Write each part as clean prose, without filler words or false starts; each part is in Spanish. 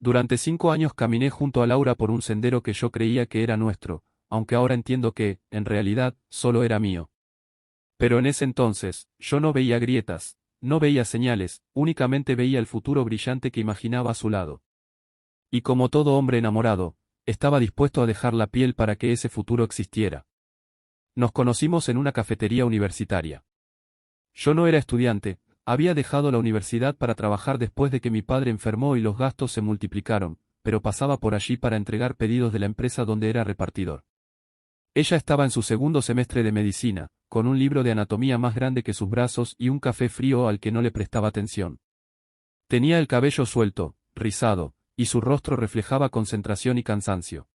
Durante 5 años caminé junto a Laura por un sendero que yo creía que era nuestro, aunque ahora entiendo que, en realidad, solo era mío. Pero en ese entonces, yo no veía grietas, no veía señales, únicamente veía el futuro brillante que imaginaba a su lado. Y como todo hombre enamorado, estaba dispuesto a dejar la piel para que ese futuro existiera. Nos conocimos en una cafetería universitaria. Yo no era estudiante, había dejado la universidad para trabajar después de que mi padre enfermó y los gastos se multiplicaron, pero pasaba por allí para entregar pedidos de la empresa donde era repartidor. Ella estaba en su segundo semestre de medicina, con un libro de anatomía más grande que sus brazos y un café frío al que no le prestaba atención. Tenía el cabello suelto, rizado, y su rostro reflejaba concentración y cansancio.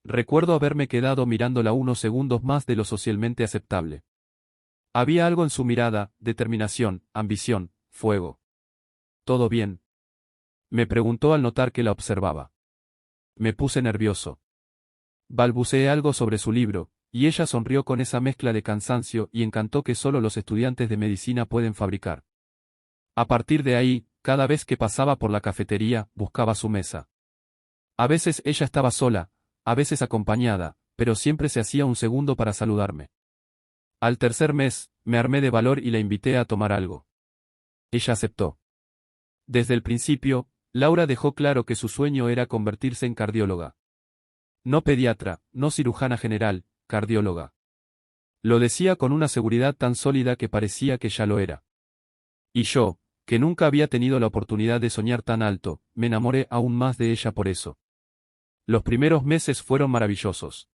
Recuerdo haberme quedado mirándola unos segundos más de lo socialmente aceptable. Había algo en su mirada, determinación, ambición, fuego. ¿Todo bien?, me preguntó al notar que la observaba. Me puse nervioso. Balbuceé algo sobre su libro, y ella sonrió con esa mezcla de cansancio y encanto que solo los estudiantes de medicina pueden fabricar. A partir de ahí, cada vez que pasaba por la cafetería, buscaba su mesa. A veces ella estaba sola, a veces acompañada, pero siempre se hacía un segundo para saludarme. Al tercer mes, me armé de valor y la invité a tomar algo. Ella aceptó. Desde el principio, Laura dejó claro que su sueño era convertirse en cardióloga. No pediatra, no cirujana general, cardióloga. Lo decía con una seguridad tan sólida que parecía que ya lo era. Y yo, que nunca había tenido la oportunidad de soñar tan alto, me enamoré aún más de ella por eso. Los primeros meses fueron maravillosos.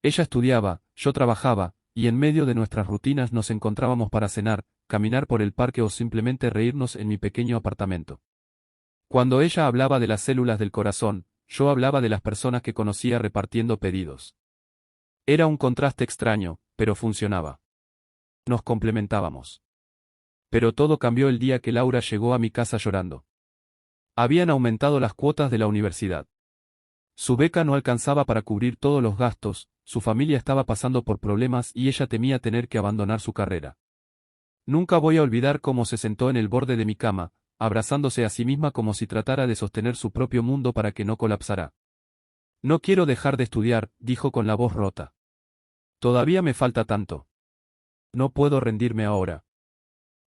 Ella estudiaba, yo trabajaba, y en medio de nuestras rutinas nos encontrábamos para cenar, caminar por el parque o simplemente reírnos en mi pequeño apartamento. Cuando ella hablaba de las células del corazón, yo hablaba de las personas que conocía repartiendo pedidos. Era un contraste extraño, pero funcionaba. Nos complementábamos. Pero todo cambió el día que Laura llegó a mi casa llorando. Habían aumentado las cuotas de la universidad. Su beca no alcanzaba para cubrir todos los gastos, su familia estaba pasando por problemas y ella temía tener que abandonar su carrera. Nunca voy a olvidar cómo se sentó en el borde de mi cama, abrazándose a sí misma como si tratara de sostener su propio mundo para que no colapsara. No quiero dejar de estudiar, dijo con la voz rota. Todavía me falta tanto. No puedo rendirme ahora.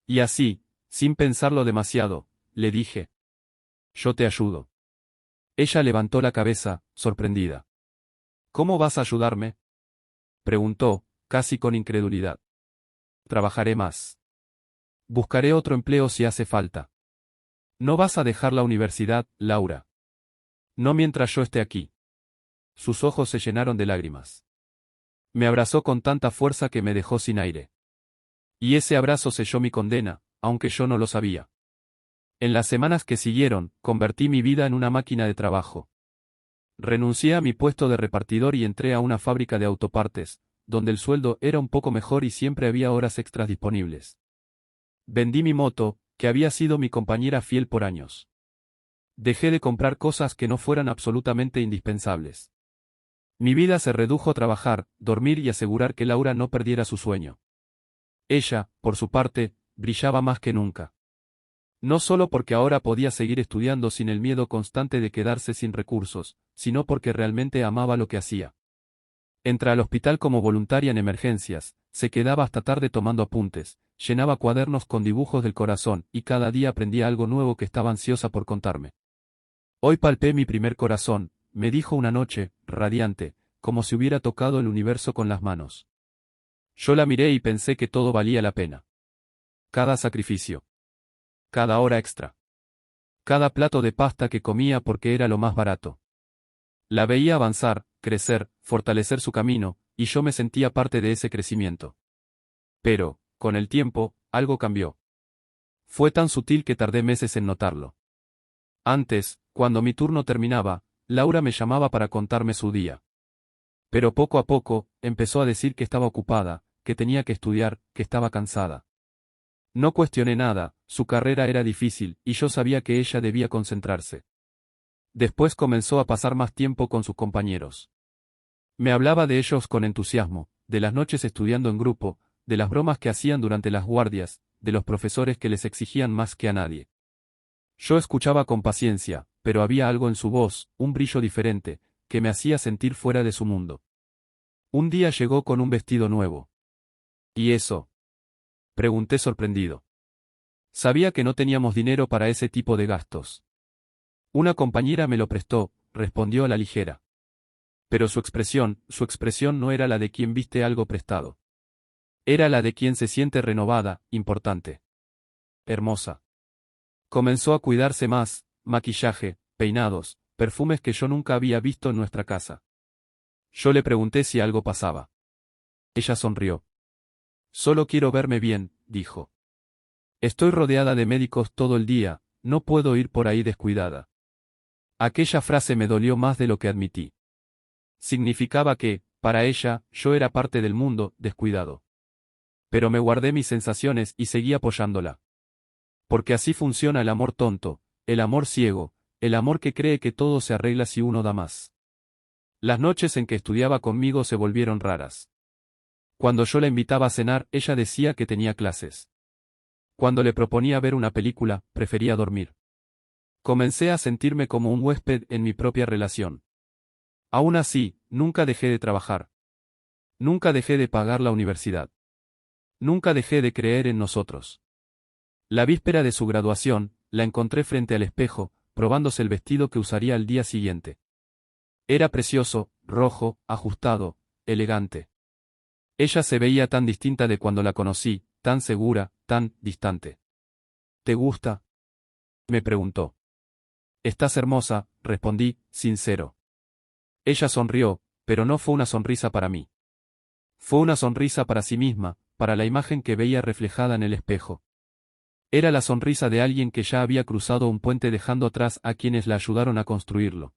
Y así, sin pensarlo demasiado, le dije. Yo te ayudo. Ella levantó la cabeza, sorprendida. ¿Cómo vas a ayudarme?, preguntó, casi con incredulidad. Trabajaré más. Buscaré otro empleo si hace falta. No vas a dejar la universidad, Laura. No mientras yo esté aquí. Sus ojos se llenaron de lágrimas. Me abrazó con tanta fuerza que me dejó sin aire. Y ese abrazo selló mi condena, aunque yo no lo sabía. En las semanas que siguieron, convertí mi vida en una máquina de trabajo. Renuncié a mi puesto de repartidor y entré a una fábrica de autopartes, donde el sueldo era un poco mejor y siempre había horas extras disponibles. Vendí mi moto, que había sido mi compañera fiel por años. Dejé de comprar cosas que no fueran absolutamente indispensables. Mi vida se redujo a trabajar, dormir y asegurar que Laura no perdiera su sueño. Ella, por su parte, brillaba más que nunca. No solo porque ahora podía seguir estudiando sin el miedo constante de quedarse sin recursos, sino porque realmente amaba lo que hacía. Entra al hospital como voluntaria en emergencias, se quedaba hasta tarde tomando apuntes, llenaba cuadernos con dibujos del corazón y cada día aprendía algo nuevo que estaba ansiosa por contarme. Hoy palpé mi primer corazón, me dijo una noche, radiante, como si hubiera tocado el universo con las manos. Yo la miré y pensé que todo valía la pena. Cada sacrificio. Cada hora extra. Cada plato de pasta que comía porque era lo más barato. La veía avanzar, crecer, fortalecer su camino, y yo me sentía parte de ese crecimiento. Pero, con el tiempo, algo cambió. Fue tan sutil que tardé meses en notarlo. Antes, cuando mi turno terminaba, Laura me llamaba para contarme su día. Pero poco a poco, empezó a decir que estaba ocupada, que tenía que estudiar, que estaba cansada. No cuestioné nada, su carrera era difícil, y yo sabía que ella debía concentrarse. Después comenzó a pasar más tiempo con sus compañeros. Me hablaba de ellos con entusiasmo, de las noches estudiando en grupo, de las bromas que hacían durante las guardias, de los profesores que les exigían más que a nadie. Yo escuchaba con paciencia, pero había algo en su voz, un brillo diferente, que me hacía sentir fuera de su mundo. Un día llegó con un vestido nuevo. ¿Y eso? Pregunté sorprendido. Sabía que no teníamos dinero para ese tipo de gastos. Una compañera me lo prestó, respondió a la ligera. Pero su expresión no era la de quien viste algo prestado. Era la de quien se siente renovada, importante. Hermosa. Comenzó a cuidarse más, maquillaje, peinados, perfumes que yo nunca había visto en nuestra casa. Yo le pregunté si algo pasaba. Ella sonrió. Solo quiero verme bien, dijo. Estoy rodeada de médicos todo el día, no puedo ir por ahí descuidada. Aquella frase me dolió más de lo que admití. Significaba que, para ella, yo era parte del mundo, descuidado. Pero me guardé mis sensaciones y seguí apoyándola. Porque así funciona el amor tonto, el amor ciego, el amor que cree que todo se arregla si uno da más. Las noches en que estudiaba conmigo se volvieron raras. Cuando yo la invitaba a cenar, ella decía que tenía clases. Cuando le proponía ver una película, prefería dormir. Comencé a sentirme como un huésped en mi propia relación. Aún así, nunca dejé de trabajar. Nunca dejé de pagar la universidad. Nunca dejé de creer en nosotros. La víspera de su graduación, la encontré frente al espejo, probándose el vestido que usaría al día siguiente. Era precioso, rojo, ajustado, elegante. Ella se veía tan distinta de cuando la conocí, tan segura, tan distante. ¿Te gusta? Me preguntó. Estás hermosa, respondí, sincero. Ella sonrió, pero no fue una sonrisa para mí. Fue una sonrisa para sí misma, para la imagen que veía reflejada en el espejo. Era la sonrisa de alguien que ya había cruzado un puente dejando atrás a quienes la ayudaron a construirlo.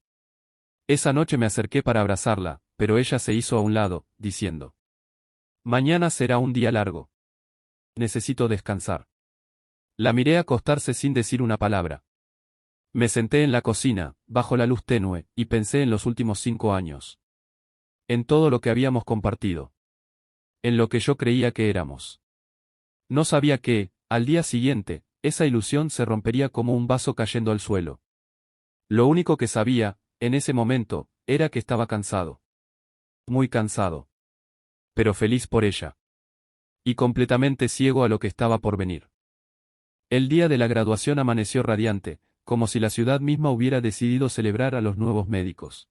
Esa noche me acerqué para abrazarla, pero ella se hizo a un lado, diciendo: Mañana será un día largo. Necesito descansar. La miré acostarse sin decir una palabra. Me senté en la cocina, bajo la luz tenue, y pensé en los últimos 5 años. En todo lo que habíamos compartido. En lo que yo creía que éramos. No sabía que, al día siguiente, esa ilusión se rompería como un vaso cayendo al suelo. Lo único que sabía, en ese momento, era que estaba cansado. Muy cansado. Pero feliz por ella. Y completamente ciego a lo que estaba por venir. El día de la graduación amaneció radiante, como si la ciudad misma hubiera decidido celebrar a los nuevos médicos.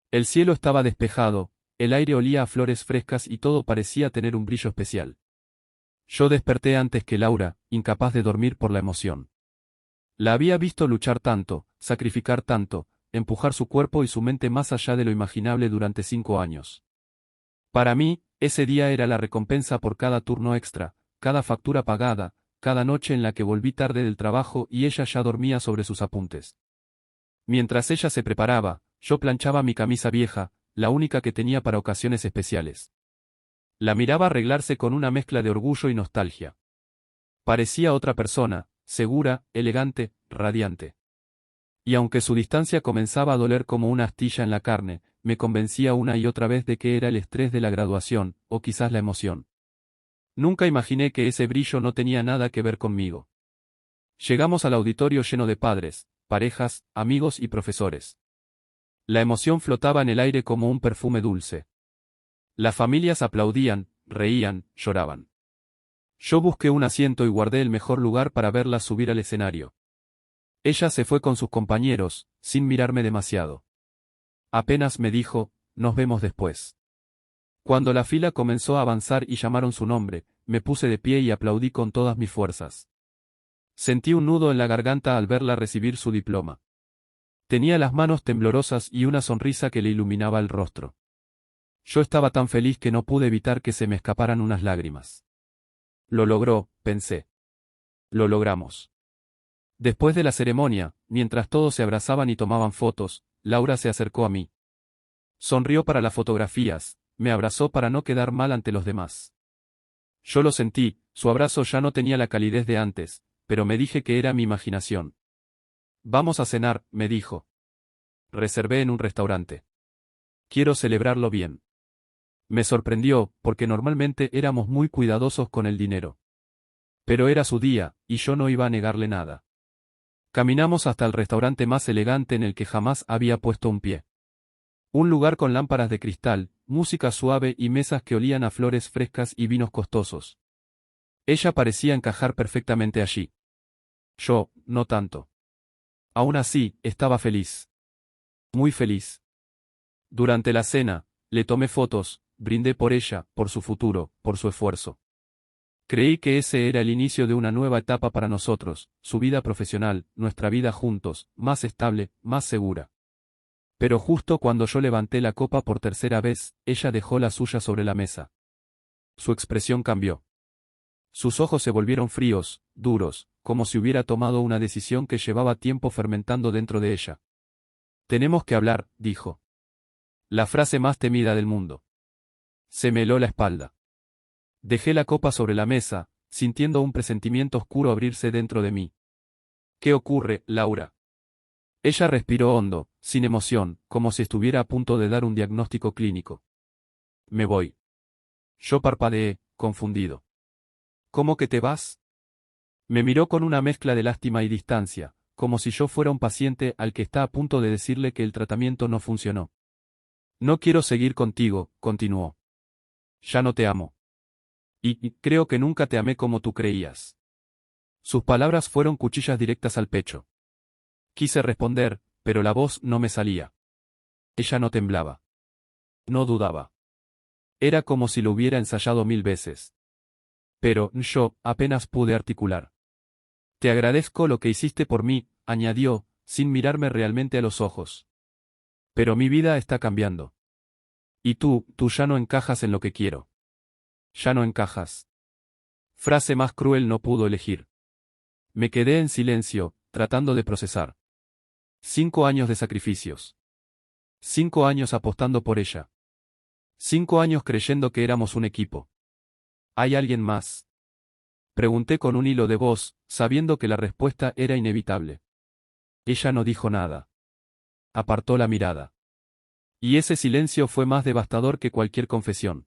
El cielo estaba despejado, el aire olía a flores frescas y todo parecía tener un brillo especial. Yo desperté antes que Laura, incapaz de dormir por la emoción. La había visto luchar tanto, sacrificar tanto, empujar su cuerpo y su mente más allá de lo imaginable durante 5 años. Para mí, ese día era la recompensa por cada turno extra, cada factura pagada, cada noche en la que volví tarde del trabajo y ella ya dormía sobre sus apuntes. Mientras ella se preparaba, yo planchaba mi camisa vieja, la única que tenía para ocasiones especiales. La miraba arreglarse con una mezcla de orgullo y nostalgia. Parecía otra persona, segura, elegante, radiante. Y aunque su distancia comenzaba a doler como una astilla en la carne, me convencía una y otra vez de que era el estrés de la graduación, o quizás la emoción. Nunca imaginé que ese brillo no tenía nada que ver conmigo. Llegamos al auditorio lleno de padres, parejas, amigos y profesores. La emoción flotaba en el aire como un perfume dulce. Las familias aplaudían, reían, lloraban. Yo busqué un asiento y guardé el mejor lugar para verla subir al escenario. Ella se fue con sus compañeros, sin mirarme demasiado. Apenas me dijo: nos vemos después. Cuando la fila comenzó a avanzar y llamaron su nombre, me puse de pie y aplaudí con todas mis fuerzas. Sentí un nudo en la garganta al verla recibir su diploma. Tenía las manos temblorosas y una sonrisa que le iluminaba el rostro. Yo estaba tan feliz que no pude evitar que se me escaparan unas lágrimas. Lo logró, pensé. Lo logramos. Después de la ceremonia, mientras todos se abrazaban y tomaban fotos, Laura se acercó a mí. Sonrió para las fotografías, me abrazó para no quedar mal ante los demás. Yo lo sentí, su abrazo ya no tenía la calidez de antes, pero me dije que era mi imaginación. Vamos a cenar, me dijo. Reservé en un restaurante. Quiero celebrarlo bien. Me sorprendió, porque normalmente éramos muy cuidadosos con el dinero. Pero era su día, y yo no iba a negarle nada. Caminamos hasta el restaurante más elegante en el que jamás había puesto un pie. Un lugar con lámparas de cristal, música suave y mesas que olían a flores frescas y vinos costosos. Ella parecía encajar perfectamente allí. Yo, no tanto. Aún así, estaba feliz. Muy feliz. Durante la cena, le tomé fotos, brindé por ella, por su futuro, por su esfuerzo. Creí que ese era el inicio de una nueva etapa para nosotros, su vida profesional, nuestra vida juntos, más estable, más segura. Pero justo cuando yo levanté la copa por tercera vez, ella dejó la suya sobre la mesa. Su expresión cambió. Sus ojos se volvieron fríos, duros, como si hubiera tomado una decisión que llevaba tiempo fermentando dentro de ella. Tenemos que hablar, dijo. La frase más temida del mundo. Se me heló la espalda. Dejé la copa sobre la mesa, sintiendo un presentimiento oscuro abrirse dentro de mí. ¿Qué ocurre, Laura? Ella respiró hondo, sin emoción, como si estuviera a punto de dar un diagnóstico clínico. Me voy. Yo parpadeé, confundido. ¿Cómo que te vas? Me miró con una mezcla de lástima y distancia, como si yo fuera un paciente al que está a punto de decirle que el tratamiento no funcionó. No quiero seguir contigo, continuó. Ya no te amo. Y creo que nunca te amé como tú creías. Sus palabras fueron cuchillas directas al pecho. Quise responder, pero la voz no me salía. Ella no temblaba. No dudaba. Era como si lo hubiera ensayado 1000 veces. Pero yo apenas pude articular. Te agradezco lo que hiciste por mí, añadió, sin mirarme realmente a los ojos. Pero mi vida está cambiando. Y tú ya no encajas en lo que quiero. Ya no encajas. Frase más cruel no pudo elegir. Me quedé en silencio, tratando de procesar. 5 años de sacrificios. 5 años apostando por ella. 5 años creyendo que éramos un equipo. ¿Hay alguien más? Pregunté con un hilo de voz, sabiendo que la respuesta era inevitable. Ella no dijo nada. Apartó la mirada. Y ese silencio fue más devastador que cualquier confesión.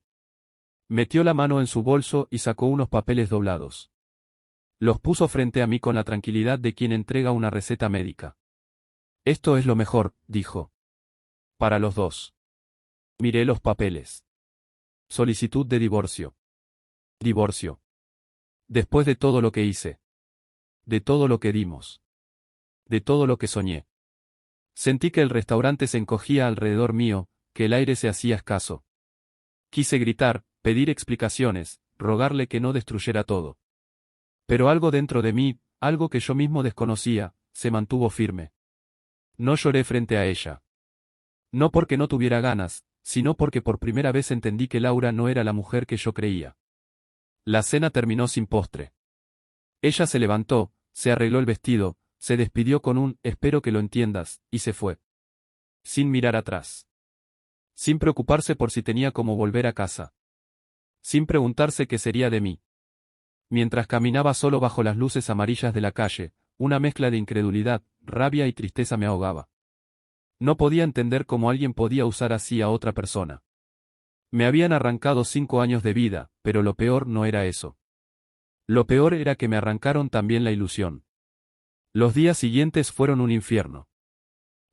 Metió la mano en su bolso y sacó unos papeles doblados. Los puso frente a mí con la tranquilidad de quien entrega una receta médica. Esto es lo mejor, dijo. Para los dos. Miré los papeles. Solicitud de divorcio. Divorcio. Después de todo lo que hice. De todo lo que dimos. De todo lo que soñé. Sentí que el restaurante se encogía alrededor mío, que el aire se hacía escaso. Quise gritar, pedir explicaciones, rogarle que no destruyera todo. Pero algo dentro de mí, algo que yo mismo desconocía, se mantuvo firme. No lloré frente a ella. No porque no tuviera ganas, sino porque por primera vez entendí que Laura no era la mujer que yo creía. La cena terminó sin postre. Ella se levantó, se arregló el vestido, se despidió con un «espero que lo entiendas», y se fue. Sin mirar atrás. Sin preocuparse por si tenía cómo volver a casa. Sin preguntarse qué sería de mí. Mientras caminaba solo bajo las luces amarillas de la calle, una mezcla de incredulidad, rabia y tristeza me ahogaba. No podía entender cómo alguien podía usar así a otra persona. Me habían arrancado 5 años de vida, pero lo peor no era eso. Lo peor era que me arrancaron también la ilusión. Los días siguientes fueron un infierno.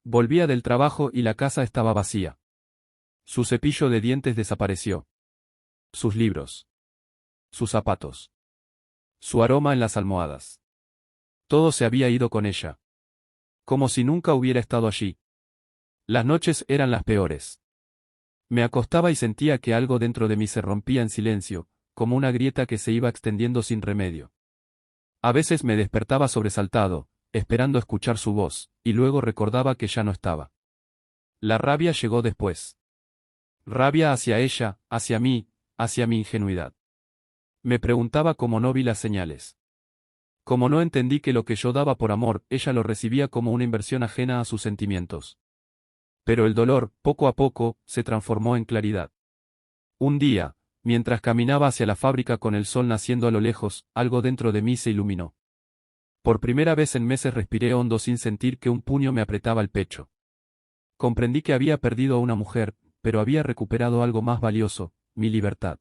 Volvía del trabajo y la casa estaba vacía. Su cepillo de dientes desapareció. Sus libros. Sus zapatos. Su aroma en las almohadas. Todo se había ido con ella. Como si nunca hubiera estado allí. Las noches eran las peores. Me acostaba y sentía que algo dentro de mí se rompía en silencio, como una grieta que se iba extendiendo sin remedio. A veces me despertaba sobresaltado, esperando escuchar su voz, y luego recordaba que ya no estaba. La rabia llegó después. Rabia hacia ella, hacia mí, hacia mi ingenuidad. Me preguntaba cómo no vi las señales. Como no entendí que lo que yo daba por amor, ella lo recibía como una inversión ajena a sus sentimientos. Pero el dolor, poco a poco, se transformó en claridad. Un día, mientras caminaba hacia la fábrica con el sol naciendo a lo lejos, algo dentro de mí se iluminó. Por primera vez en meses respiré hondo sin sentir que un puño me apretaba el pecho. Comprendí que había perdido a una mujer, pero había recuperado algo más valioso, mi libertad.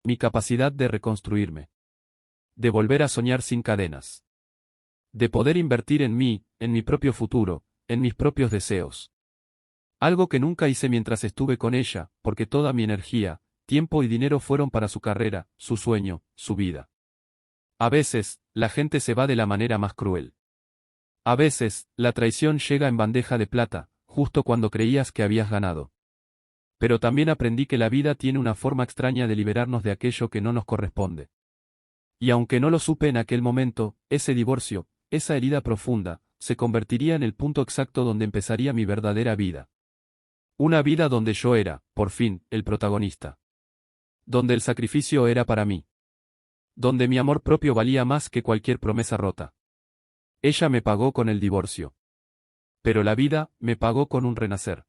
Mi capacidad de reconstruirme. De volver a soñar sin cadenas. De poder invertir en mí, en mi propio futuro, en mis propios deseos. Algo que nunca hice mientras estuve con ella, porque toda mi energía, tiempo y dinero fueron para su carrera, su sueño, su vida. A veces, la gente se va de la manera más cruel. A veces, la traición llega en bandeja de plata, justo cuando creías que habías ganado. Pero también aprendí que la vida tiene una forma extraña de liberarnos de aquello que no nos corresponde. Y aunque no lo supe en aquel momento, ese divorcio, esa herida profunda, se convertiría en el punto exacto donde empezaría mi verdadera vida. Una vida donde yo era, por fin, el protagonista. Donde el sacrificio era para mí. Donde mi amor propio valía más que cualquier promesa rota. Ella me pagó con el divorcio. Pero la vida, me pagó con un renacer.